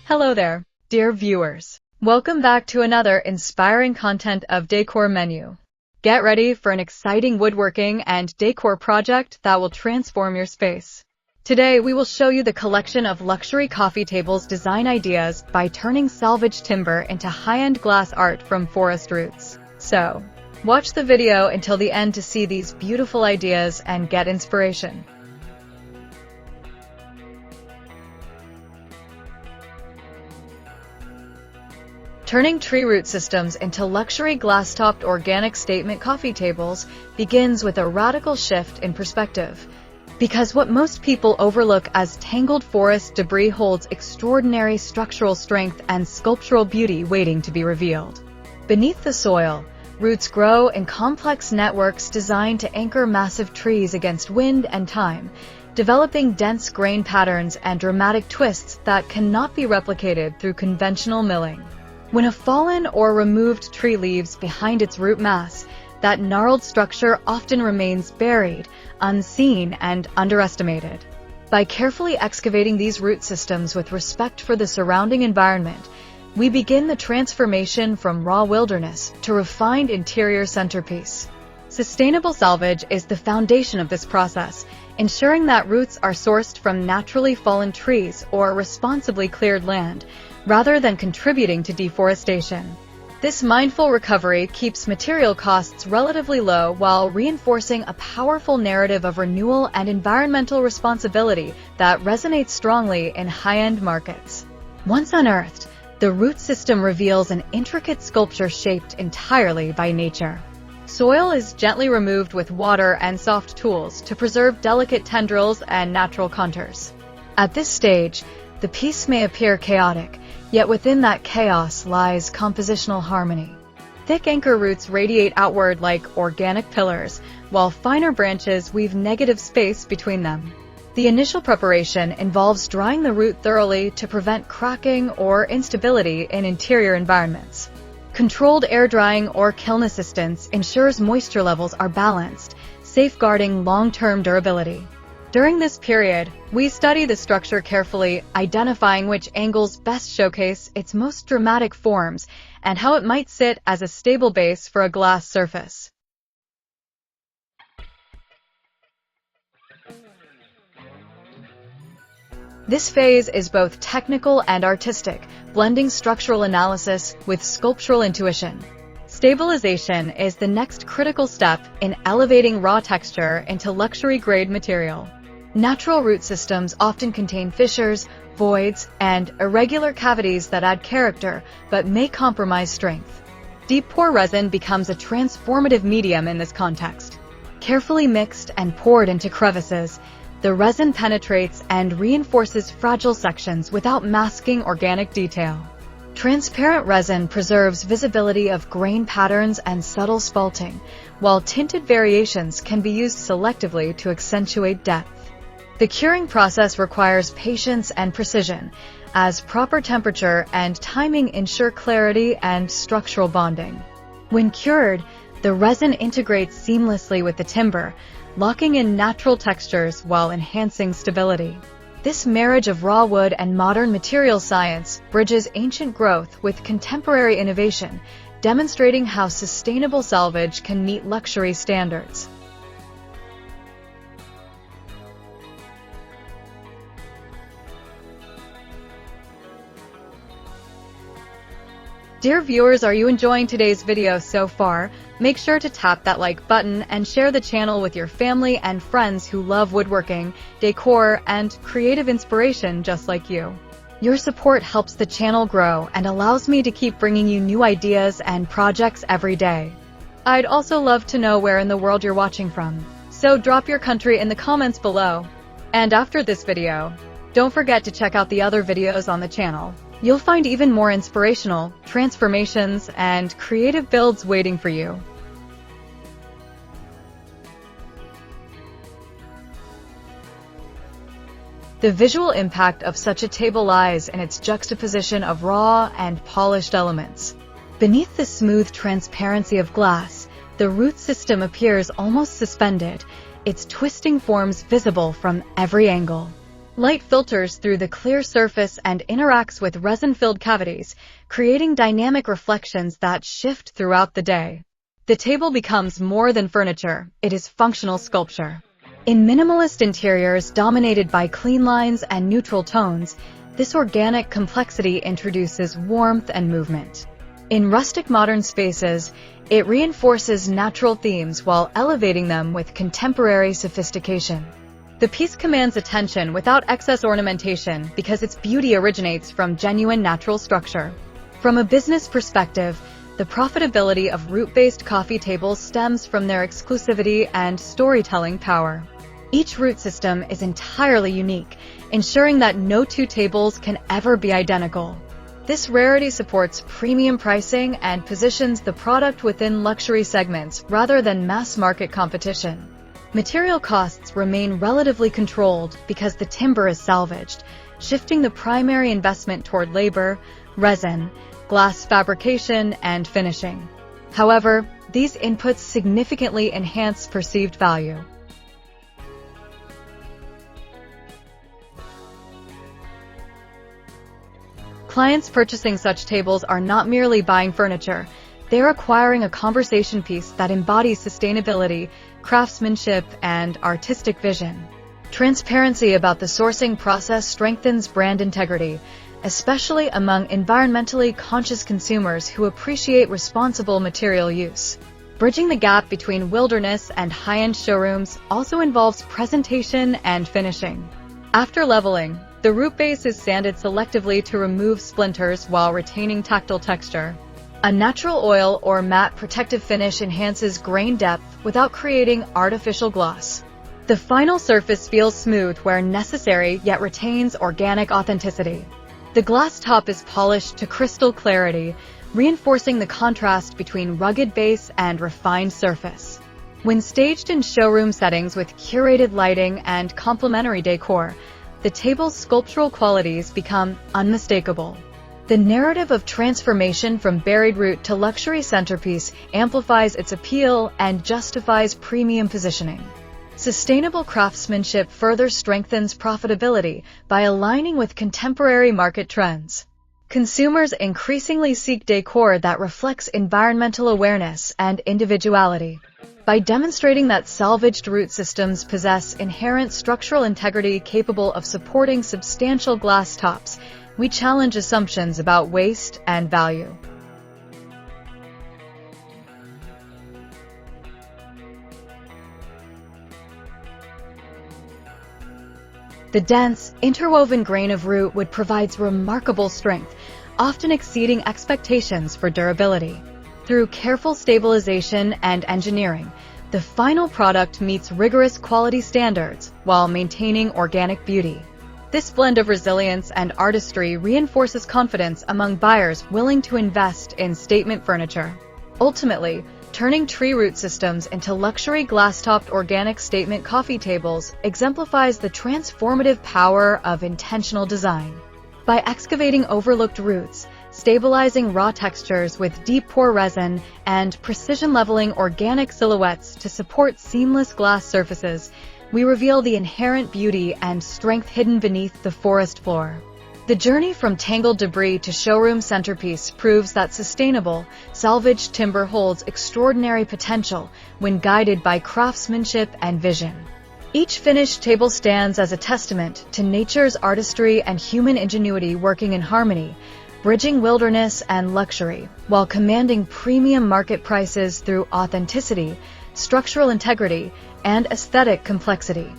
Hello there, dear viewers. Welcome back to another inspiring content of Decor Menu. Get ready for an exciting woodworking and decor project that will transform your space. Today, we will show you the collection of luxury coffee tables design ideas by turning salvaged timber into high-end glass art from forest roots. So, watch the video until the end to see these beautiful ideas and get inspiration. Turning tree root systems into luxury glass-topped organic statement coffee tables begins with a radical shift in perspective. Because what most people overlook as tangled forest debris holds extraordinary structural strength and sculptural beauty waiting to be revealed. Beneath the soil, roots grow in complex networks designed to anchor massive trees against wind and time, developing dense grain patterns and dramatic twists that cannot be replicated through conventional milling. When a fallen or removed tree leaves behind its root mass, that gnarled structure often remains buried, unseen, and underestimated. By carefully excavating these root systems with respect for the surrounding environment, we begin the transformation from raw wilderness to refined interior centerpiece. Sustainable salvage is the foundation of this process, ensuring that roots are sourced from naturally fallen trees or responsibly cleared land, rather than contributing to deforestation. This mindful recovery keeps material costs relatively low while reinforcing a powerful narrative of renewal and environmental responsibility that resonates strongly in high-end markets. Once unearthed, the root system reveals an intricate sculpture shaped entirely by nature. Soil is gently removed with water and soft tools to preserve delicate tendrils and natural contours. At this stage, the piece may appear chaotic, yet within that chaos lies compositional harmony. Thick anchor roots radiate outward like organic pillars, while finer branches weave negative space between them. The initial preparation involves drying the root thoroughly to prevent cracking or instability in interior environments. Controlled air drying or kiln assistance ensures moisture levels are balanced, safeguarding long-term durability. During this period, we study the structure carefully, identifying which angles best showcase its most dramatic forms and how it might sit as a stable base for a glass surface. This phase is both technical and artistic, blending structural analysis with sculptural intuition. Stabilization is the next critical step in elevating raw texture into luxury-grade material. Natural root systems often contain fissures, voids, and irregular cavities that add character but may compromise strength. Deep pore resin becomes a transformative medium in this context. Carefully mixed and poured into crevices, the resin penetrates and reinforces fragile sections without masking organic detail. Transparent resin preserves visibility of grain patterns and subtle spalting, while tinted variations can be used selectively to accentuate depth. The curing process requires patience and precision, as proper temperature and timing ensure clarity and structural bonding. When cured, the resin integrates seamlessly with the timber, locking in natural textures while enhancing stability. This marriage of raw wood and modern material science bridges ancient growth with contemporary innovation, demonstrating how sustainable salvage can meet luxury standards. Dear viewers, are you enjoying today's video so far? Make sure to tap that like button and share the channel with your family and friends who love woodworking, decor, and creative inspiration just like you. Your support helps the channel grow and allows me to keep bringing you new ideas and projects every day. I'd also love to know where in the world you're watching from, so drop your country in the comments below. And after this video, don't forget to check out the other videos on the channel. You'll find even more inspirational transformations and creative builds waiting for you. The visual impact of such a table lies in its juxtaposition of raw and polished elements. Beneath the smooth transparency of glass, the root system appears almost suspended, its twisting forms visible from every angle. Light filters through the clear surface and interacts with resin-filled cavities, creating dynamic reflections that shift throughout the day. The table becomes more than furniture, it is functional sculpture. In minimalist interiors dominated by clean lines and neutral tones, this organic complexity introduces warmth and movement. In rustic modern spaces, it reinforces natural themes while elevating them with contemporary sophistication. The piece commands attention without excess ornamentation because its beauty originates from genuine natural structure. From a business perspective, the profitability of root-based coffee tables stems from their exclusivity and storytelling power. Each root system is entirely unique, ensuring that no two tables can ever be identical. This rarity supports premium pricing and positions the product within luxury segments rather than mass-market competition. Material costs remain relatively controlled because the timber is salvaged, shifting the primary investment toward labor, resin, glass fabrication, and finishing. However, these inputs significantly enhance perceived value. Clients purchasing such tables are not merely buying furniture, they're acquiring a conversation piece that embodies sustainability, craftsmanship, and artistic vision. Transparency about the sourcing process strengthens brand integrity, especially among environmentally conscious consumers who appreciate responsible material use. Bridging the gap between wilderness and high-end showrooms also involves presentation and finishing. After leveling, the root base is sanded selectively to remove splinters while retaining tactile texture. A natural oil or matte protective finish enhances grain depth without creating artificial gloss. The final surface feels smooth where necessary yet retains organic authenticity. The glass top is polished to crystal clarity, reinforcing the contrast between rugged base and refined surface. When staged in showroom settings with curated lighting and complementary decor, the table's sculptural qualities become unmistakable. The narrative of transformation from buried root to luxury centerpiece amplifies its appeal and justifies premium positioning. Sustainable craftsmanship further strengthens profitability by aligning with contemporary market trends. Consumers increasingly seek decor that reflects environmental awareness and individuality. By demonstrating that salvaged root systems possess inherent structural integrity capable of supporting substantial glass tops, we challenge assumptions about waste and value. The dense, interwoven grain of root wood provides remarkable strength, often exceeding expectations for durability. Through careful stabilization and engineering, the final product meets rigorous quality standards while maintaining organic beauty. This blend of resilience and artistry reinforces confidence among buyers willing to invest in statement furniture. Ultimately, turning tree root systems into luxury glass-topped organic statement coffee tables exemplifies the transformative power of intentional design. By excavating overlooked roots, stabilizing raw textures with deep-pore resin, and precision-leveling organic silhouettes to support seamless glass surfaces, we reveal the inherent beauty and strength hidden beneath the forest floor. The journey from tangled debris to showroom centerpiece proves that sustainable, salvaged timber holds extraordinary potential when guided by craftsmanship and vision. Each finished table stands as a testament to nature's artistry and human ingenuity working in harmony, bridging wilderness and luxury, while commanding premium market prices through authenticity, structural integrity, and aesthetic complexity.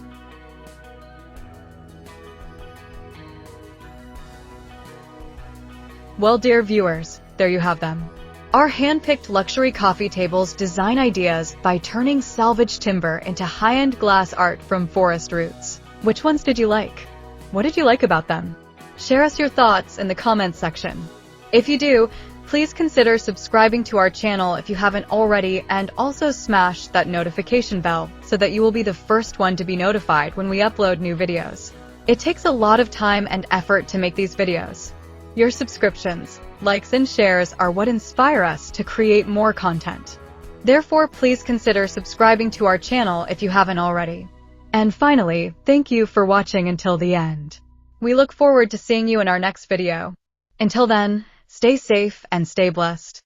Well, dear viewers, there you have them. Our hand-picked luxury coffee tables design ideas by turning salvaged timber into high-end glass art from forest roots. Which ones did you like? What did you like about them? Share us your thoughts in the comments section. If you do, please consider subscribing to our channel if you haven't already, and also smash that notification bell so that you will be the first one to be notified when we upload new videos. It takes a lot of time and effort to make these videos. Your subscriptions, likes, and shares are what inspire us to create more content. Therefore, please consider subscribing to our channel if you haven't already. And finally, thank you for watching until the end. We look forward to seeing you in our next video. Until then, stay safe and stay blessed.